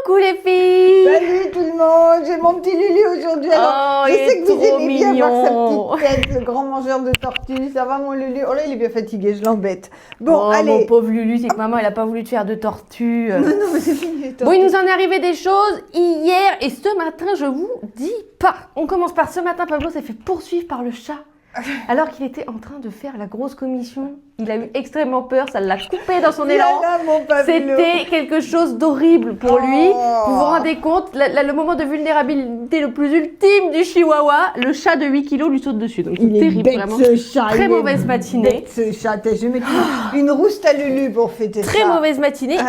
Coucou les filles. Salut tout le monde, j'ai mon petit Lulu aujourd'hui. Alors, je sais que vous aimez bien voir sa petite tête, le grand mangeur de tortues. Ça va mon Lulu? Oh là, il est bien fatigué, je l'embête. Bon, allez. Mon pauvre Lulu, c'est que maman, elle a pas voulu te faire de tortue. Non, mais c'est fini les tortues. Bon, il nous en est arrivé des choses hier et ce matin, je vous dis pas. On commence par ce matin, Pablo s'est fait poursuivre par le chat. Alors qu'il était en train de faire la grosse commission, il a eu extrêmement peur, ça l'a coupé dans son élan. C'était quelque chose d'horrible pour lui. Vous vous rendez compte, le moment de vulnérabilité le plus ultime du chihuahua, le chat de 8 kilos lui saute dessus. Donc il est terrible, bête, vraiment. ce chat. Très mauvaise matinée. Bête, ce chat. Je vais mettre une rousse à Lulu pour fêter ça. Très mauvaise matinée.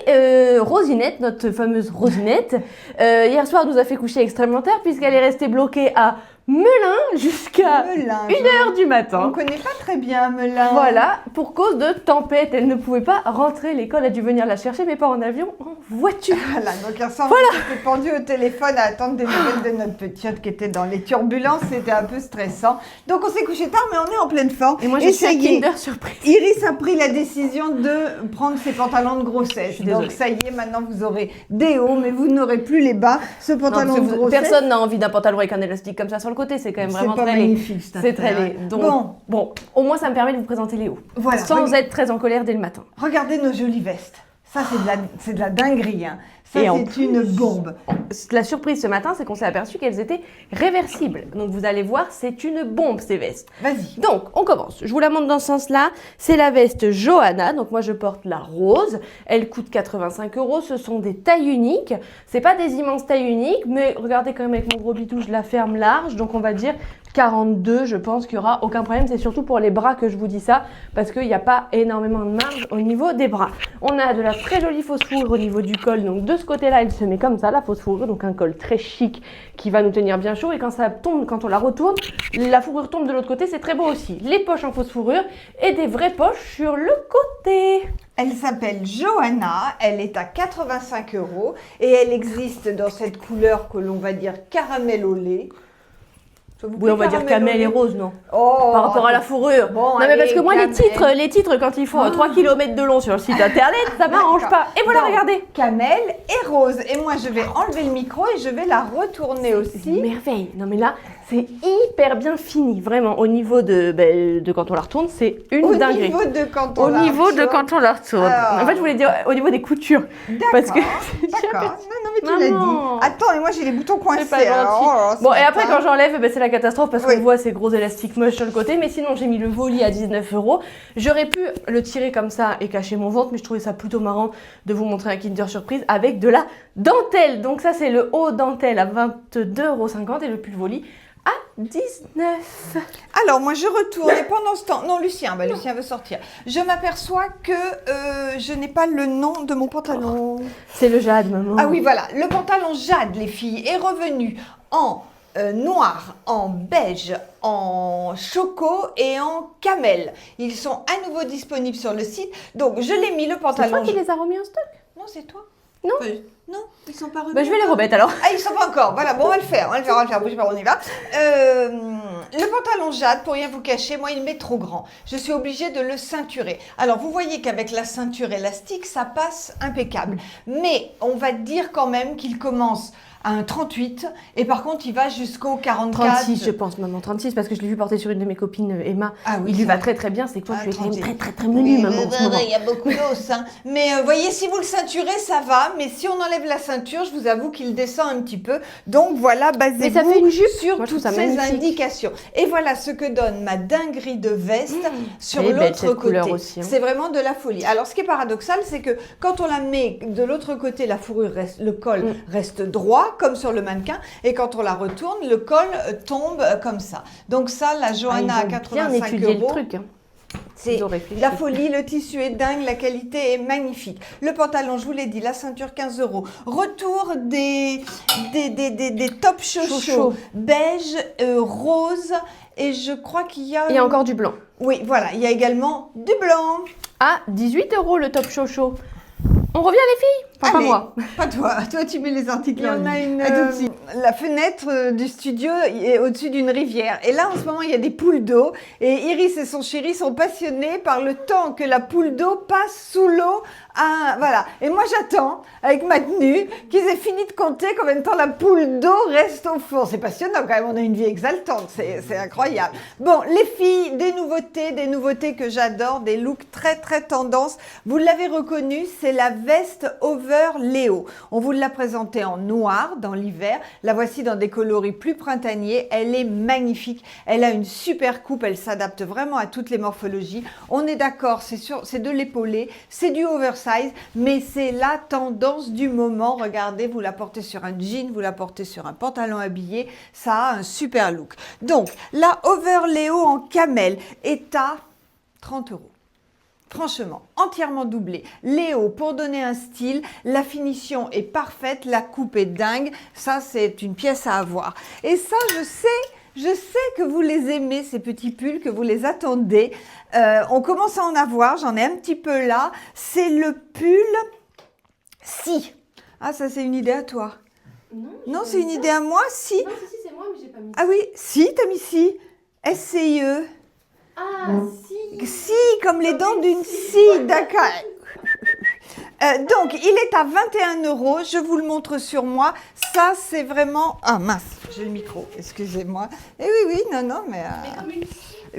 Et Rosinette, notre fameuse Rosinette, hier soir nous a fait coucher extrêmement tard puisqu'elle est restée bloquée à Melun jusqu'à 1h du matin. On ne connaît pas très bien Melun. Voilà, pour cause de tempête, elle ne pouvait pas rentrer. L'école a dû venir la chercher, mais pas en avion, en voiture. Voilà, donc hier soir, on était pendu au téléphone à attendre des nouvelles de notre petite qui était dans les turbulences. C'était un peu stressant. Donc on s'est couché tard, mais on est en pleine forme. Et moi, je suis à Kinder Surprise. Iris a pris la décision de prendre ses pantalons de grossesse. Donc ça y est, maintenant vous aurez des hauts, mais vous n'aurez plus les bas. Ce pantalon de grossesse. Personne n'a envie d'un pantalon avec un élastique comme ça sur le côté, c'est quand même vraiment très magnifique. C'est très laid. Donc, bon, au moins ça me permet de vous présenter les hauts. Voilà, sans être très en colère dès le matin. Regardez nos jolies vestes. Ça, c'est de la dinguerie. Hein. Ça, c'est une bombe. La surprise ce matin, c'est qu'on s'est aperçu qu'elles étaient réversibles. Donc, vous allez voir, c'est une bombe, ces vestes. Vas-y. Donc, on commence. Je vous la montre dans ce sens-là. C'est la veste Johanna. Donc, moi, je porte la rose. Elle coûte 85 €. Ce sont des tailles uniques. C'est pas des immenses tailles uniques, mais regardez quand même avec mon gros bidou, je la ferme large. Donc, on va dire 42, je pense qu'il n'y aura aucun problème. C'est surtout pour les bras que je vous dis ça, parce qu'il n'y a pas énormément de marge au niveau des bras. On a de la très jolie fausse fourrure au niveau du col. Donc, de ce côté-là, elle se met comme ça, la fausse fourrure. Donc, un col très chic qui va nous tenir bien chaud. Et quand ça tombe, quand on la retourne, la fourrure tombe de l'autre côté. C'est très beau aussi. Les poches en fausse fourrure et des vraies poches sur le côté. Elle s'appelle Johanna, elle est à 85 € et elle existe dans cette couleur que l'on va dire caramel au lait. Oui, on va dire camel et rose, non? Par rapport à la fourrure. Bon, non, mais parce que moi, les titres, quand ils font 3 km de long sur le site internet, ça m'arrange pas. Et voilà, donc, regardez. Camel et rose. Et moi, je vais enlever le micro et je vais la retourner aussi. Merveille. Non, mais là, c'est hyper bien fini. Vraiment, au niveau de quand on la retourne, c'est une dinguerie. Au niveau de quand on la retourne. Alors, en fait, je voulais dire au niveau des coutures. D'accord. D'accord. Non, mais tu l'as dit. Attends, et moi, j'ai les boutons coincés. C'est pas gentil. Bon, et après, quand j'enlève, c'est la catastrophe parce qu'on voit ces gros élastiques moches sur le côté. Mais sinon, j'ai mis le voili à 19 €. J'aurais pu le tirer comme ça et cacher mon ventre, mais je trouvais ça plutôt marrant de vous montrer un Kinder Surprise avec de la dentelle. Donc ça, c'est le haut dentelle à 22,50 € et le pull voili à 19. Alors moi je retourne et pendant ce temps, non Lucien, Lucien veut sortir. Je m'aperçois que je n'ai pas le nom de mon pantalon. C'est le jade, maman. Ah oui voilà, le pantalon jade les filles est revenu en noir, en beige, en choco et en camel. Ils sont à nouveau disponibles sur le site. Donc je l'ai mis le pantalon. C'est toi qui les as remis en stock? Non c'est toi. Non. Non, ils sont pas remis. Je vais les remettre alors. Ah, ils sont pas encore. Voilà, bon, on va le faire. Bougez pas, on y va. Le pantalon jade, pour rien vous cacher, moi, il m'est trop grand. Je suis obligée de le ceinturer. Alors, vous voyez qu'avec la ceinture élastique, ça passe impeccable. Mais on va dire quand même qu'il commence à un 38 et par contre il va jusqu'au 44. 36 je pense maman, 36 parce que je l'ai vu porter sur une de mes copines Emma. Ah oui, il lui va très très bien, c'est que toi tu es quand même très menu maman en ce moment. Il y a beaucoup d'os hein. Mais voyez si vous le ceinturez ça va, mais si on enlève la ceinture, je vous avoue qu'il descend un petit peu. Donc voilà, basez-vous sur toutes ces indications. Et voilà ce que donne ma dinguerie de veste sur l'autre côté. C'est vraiment de la folie. Alors ce qui est paradoxal, c'est que quand on la met de l'autre côté, la fourrure reste, le col reste droit comme sur le mannequin et quand on la retourne, le col tombe comme ça. Donc ça, la Johanna à 85 €. Le truc, hein. C'est la folie, le tissu est dingue, la qualité est magnifique. Le pantalon, je vous l'ai dit, la ceinture 15 €. Retour des top chauds beige, rose et je crois qu'il y a... Il y a encore du blanc. Oui, voilà, il y a également du blanc. À 18 € le top chaud. On revient les filles? Enfin, Allez, pas moi. Pas toi. Toi, tu mets les articles. Il y en a une... La fenêtre du studio est au-dessus d'une rivière. Et là, en ce moment, il y a des poules d'eau. Et Iris et son chéri sont passionnés par le temps que la poule d'eau passe sous l'eau. Voilà. Et moi, j'attends, avec ma tenue, qu'ils aient fini de compter combien de temps la poule d'eau reste au fond. C'est passionnant quand même. On a une vie exaltante. C'est incroyable. Bon, les filles, des nouveautés que j'adore, des looks très, très tendance. Vous l'avez reconnu, c'est la veste over Léo. On vous l'a présentée en noir dans l'hiver. La voici dans des coloris plus printaniers. Elle est magnifique. Elle a une super coupe. Elle s'adapte vraiment à toutes les morphologies. On est d'accord, c'est de l'épaulé, c'est du oversize, mais c'est la tendance du moment. Regardez, vous la portez sur un jean, vous la portez sur un pantalon habillé. Ça a un super look. Donc, la over Léo en camel est à 30 €. Franchement, entièrement doublé. Léo, pour donner un style, la finition est parfaite, la coupe est dingue. Ça, c'est une pièce à avoir. Et ça, je sais que vous les aimez, ces petits pulls, que vous les attendez. On commence à en avoir, j'en ai un petit peu là. C'est le pull Si. Ah, ça, c'est une idée à toi. Non, c'est une idée à moi, Si. Non, si, c'est moi, mais j'ai pas mis. Ah oui, Si, t'as mis Si. S-C-I-E. Ah, si. Si, comme les dents d'une scie, d'accord. Donc, il est à 21 €. Je vous le montre sur moi. Ça, c'est vraiment... Ah mince, j'ai le micro, excusez-moi. Eh oui, non, mais...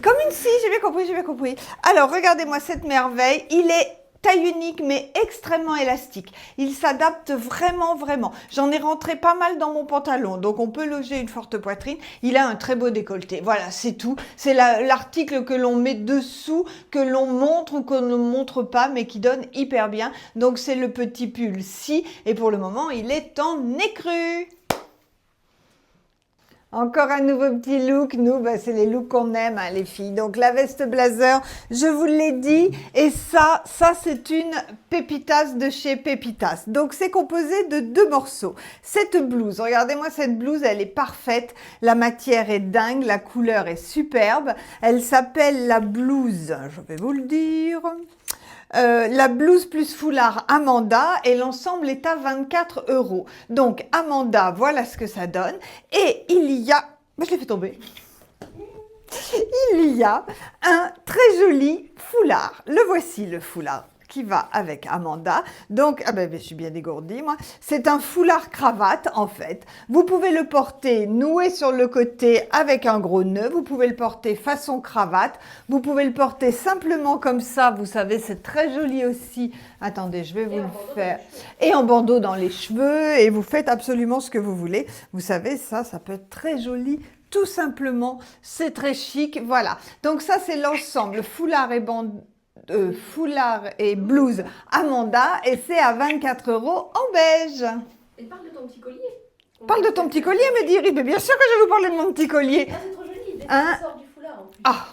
Comme une scie, j'ai bien compris. Alors, regardez-moi cette merveille. Il est taille unique, mais extrêmement élastique. Il s'adapte vraiment. J'en ai rentré pas mal dans mon pantalon, donc on peut loger une forte poitrine. Il a un très beau décolleté. Voilà, c'est tout. C'est l'article que l'on met dessous, que l'on montre ou qu'on ne montre pas, mais qui donne hyper bien. Donc, c'est le petit pull Si, et pour le moment, il est en écru. Encore un nouveau petit look, nous, c'est les looks qu'on aime, hein, les filles. Donc la veste blazer, je vous l'ai dit, et ça c'est une Pépitas de chez Pépitas. Donc c'est composé de 2 morceaux. Cette blouse, regardez-moi cette blouse, elle est parfaite, la matière est dingue, la couleur est superbe. Elle s'appelle la blouse, je vais vous le dire... la blouse plus foulard Amanda et l'ensemble est à 24 €. Donc Amanda, voilà ce que ça donne. Et il y a... je l'ai fait tomber. Il y a un très joli foulard. Le voici, le foulard qui va avec Amanda. Donc, je suis bien dégourdie, moi. C'est un foulard cravate, en fait. Vous pouvez le porter noué sur le côté avec un gros nœud. Vous pouvez le porter façon cravate. Vous pouvez le porter simplement comme ça. Vous savez, c'est très joli aussi. Attendez, je vais vous le faire. Et en bandeau dans les cheveux. Et vous faites absolument ce que vous voulez. Vous savez, ça peut être très joli. Tout simplement, c'est très chic. Voilà. Donc ça, c'est l'ensemble. Foulard et blouse Amanda, et c'est à 24 € en beige. Et parle de ton petit collier. Parle de ton petit collier, me dit Iris. Mais bien sûr que je vais vous parler de mon petit collier. Ah, c'est trop joli. Ça sort du foulard en plus. Ah,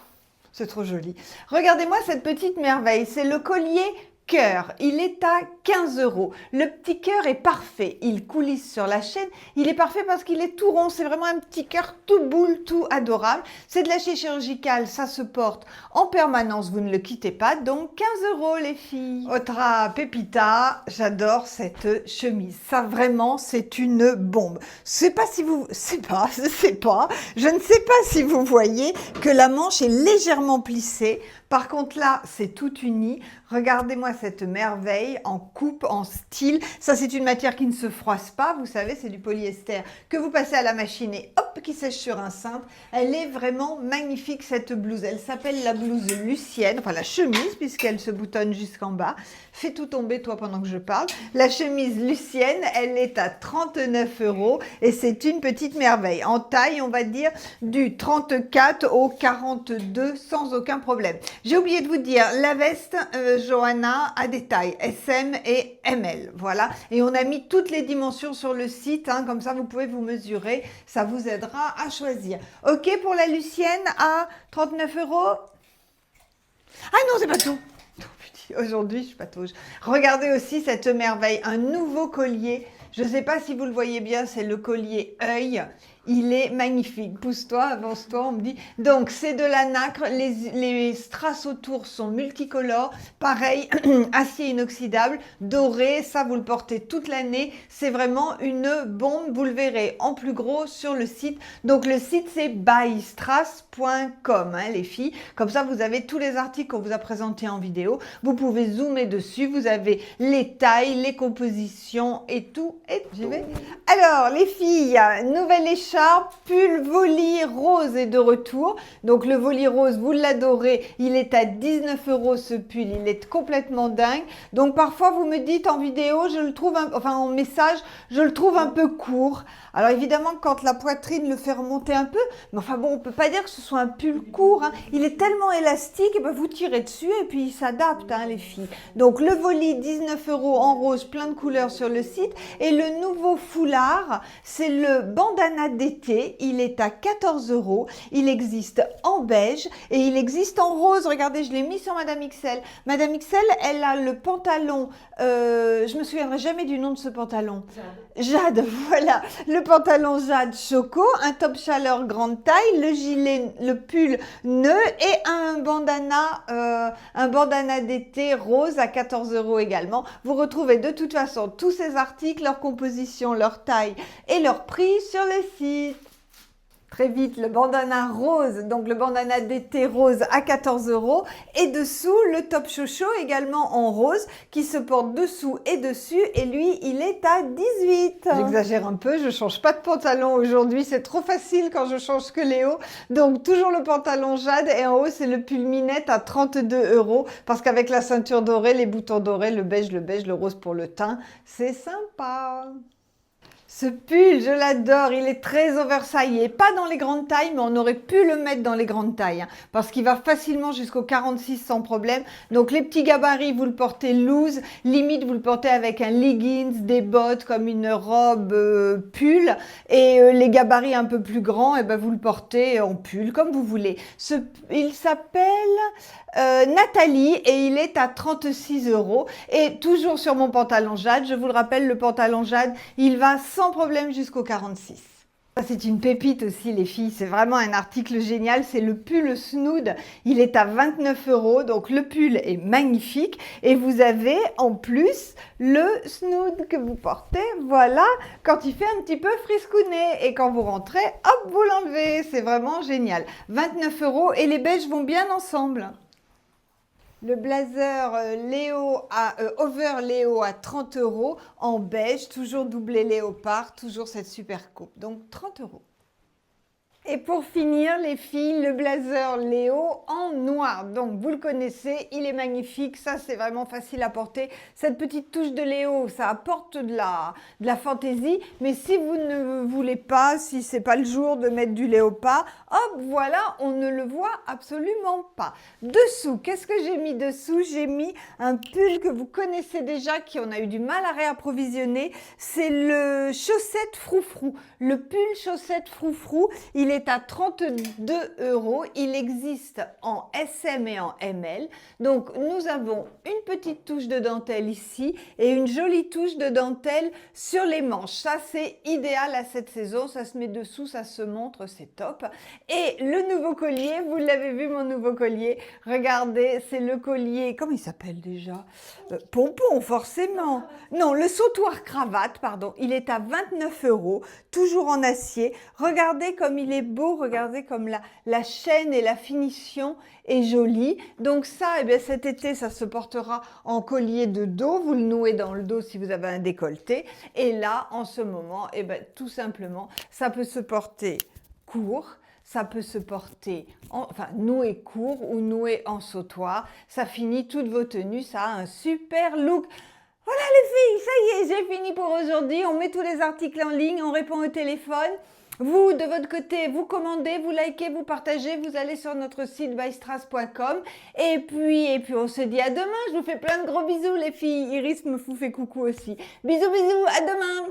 c'est trop joli. Regardez-moi cette petite merveille. C'est le collier cœur. Il est à 15 €. Le petit cœur est parfait. Il coulisse sur la chaîne. Il est parfait parce qu'il est tout rond. C'est vraiment un petit cœur tout boule, tout adorable. C'est de lâcher chirurgical. Ça se porte en permanence. Vous ne le quittez pas. Donc 15 € les filles. Otra Pepita. J'adore cette chemise. Ça vraiment, c'est une bombe. Je ne sais pas si vous voyez que la manche est légèrement plissée. Par contre là, c'est tout uni. Regardez-moi cette merveille en coupe, en style. Ça, c'est une matière qui ne se froisse pas. Vous savez, c'est du polyester que vous passez à la machine et hop, qui sèche sur un cintre. Elle est vraiment magnifique, cette blouse. Elle s'appelle la blouse Lucienne, enfin la chemise, puisqu'elle se boutonne jusqu'en bas. Fais tout tomber, toi, pendant que je parle. La chemise Lucienne, elle est à 39 € et c'est une petite merveille. En taille, on va dire du 34 au 42 sans aucun problème. J'ai oublié de vous dire, la veste Johanna a des tailles SM et ML, voilà. Et on a mis toutes les dimensions sur le site, hein, comme ça vous pouvez vous mesurer, ça vous aidera à choisir. Ok pour la Lucienne à 39 €. Ah non, c'est pas tout. Aujourd'hui, je suis patauge. Regardez aussi cette merveille, un nouveau collier. Je ne sais pas si vous le voyez bien, c'est le collier œil. Il est magnifique. Pousse-toi, avance-toi, on me dit. Donc, c'est de la nacre. Les strass autour sont multicolores. Pareil, acier inoxydable, doré. Ça, vous le portez toute l'année. C'est vraiment une bombe. Vous le verrez en plus gros sur le site. Donc, le site, c'est bystrass.com, hein, les filles. Comme ça, vous avez tous les articles qu'on vous a présentés en vidéo. Vous pouvez zoomer dessus. Vous avez les tailles, les compositions et tout. Et j'y vais. Alors, les filles, nouvelle écharpe. Pull Voili rose est de retour. Donc le Voili rose, vous l'adorez. Il est à 19 € ce pull. Il est complètement dingue. Donc parfois vous me dites en vidéo, je le trouve, en message, je le trouve un peu court. Alors évidemment quand la poitrine le fait remonter un peu, mais enfin bon, on peut pas dire que ce soit un pull court. Hein. Il est tellement élastique, et ben vous tirez dessus et puis il s'adapte, hein, les filles. Donc le Voili 19 € en rose, plein de couleurs sur le site. Et le nouveau foulard, c'est le bandana d'été. Il est à 14 €. Il existe en beige et il existe en rose. Regardez, je l'ai mis sur Madame XL. Madame XL, elle a le pantalon, je me souviendrai jamais du nom de ce pantalon. Jade, voilà. Le pantalon Jade Choco, un top chaleur grande taille, le gilet, le pull nœud et un bandana d'été rose à 14 € également. Vous retrouvez de toute façon tous ces articles, leur composition, leur taille et leur prix sur le site. Très vite, le bandana rose, donc le bandana d'été rose à 14 € et dessous le top chocho également en rose qui se porte dessous et dessus et lui il est à 18. J'exagère un peu, je change pas de pantalon aujourd'hui, c'est trop facile quand je change que les hauts. Donc toujours le pantalon Jade et en haut c'est le pull minette à 32 € parce qu'avec la ceinture dorée, les boutons dorés, le beige, le rose pour le teint, c'est sympa. Ce pull, je l'adore, il est très oversize, il n'est pas dans les grandes tailles, mais on aurait pu le mettre dans les grandes tailles, hein, parce qu'il va facilement jusqu'au 46 sans problème. Donc les petits gabarits, vous le portez loose, limite vous le portez avec un leggings, des bottes comme une robe pull, et les gabarits un peu plus grands, et ben vous le portez en pull, comme vous voulez. Il s'appelle Nathalie et il est à 36 € et toujours sur mon pantalon Jade, je vous le rappelle, le pantalon Jade, il va sans problème jusqu'au 46. Ça, c'est une pépite aussi les filles, c'est vraiment un article génial, c'est le pull Snood, il est à 29 €, donc le pull est magnifique et vous avez en plus le Snood que vous portez, voilà, quand il fait un petit peu friscounet et quand vous rentrez, hop, vous l'enlevez, c'est vraiment génial. 29 € et les beiges vont bien ensemble. Le blazer over Léo à 30 € en beige, toujours doublé léopard, toujours cette super coupe. Donc 30 €. Et pour finir, les filles, le blazer Léo en noir. Donc, vous le connaissez, il est magnifique. Ça, c'est vraiment facile à porter. Cette petite touche de Léo, ça apporte de la fantaisie. Mais si vous ne voulez pas, si c'est pas le jour de mettre du léopard, hop, voilà, on ne le voit absolument pas. Dessous, qu'est-ce que j'ai mis dessous? J'ai mis un pull que vous connaissez déjà, qui on a eu du mal à réapprovisionner. C'est le chaussette froufrou. Le pull chaussette froufrou, il est à 32 €. Il existe en SM et en ML. Donc, nous avons une petite touche de dentelle ici et une jolie touche de dentelle sur les manches. Ça, c'est idéal à cette saison. Ça se met dessous, ça se montre, c'est top. Et le nouveau collier, vous l'avez vu, mon nouveau collier. Regardez, c'est le collier, comment il s'appelle déjà? Pompon, forcément. Non, le sautoir cravate, pardon. Il est à 29 €, toujours en acier. Regardez comme il est beau, regardez comme la chaîne et la finition est jolie. Donc ça, eh bien, cet été, ça se portera en collier de dos. Vous le nouez dans le dos si vous avez un décolleté. Et là, en ce moment, eh bien, tout simplement, ça peut se porter court. Ça peut se porter, noué court ou noué en sautoir. Ça finit toutes vos tenues, ça a un super look. Voilà les filles, ça y est, j'ai fini pour aujourd'hui. On met tous les articles en ligne, on répond au téléphone. Vous, de votre côté, vous commandez, vous likez, vous partagez, vous allez sur notre site bystrass.com. Et puis, on se dit à demain. Je vous fais plein de gros bisous les filles. Iris me fait coucou aussi. Bisous, bisous, à demain.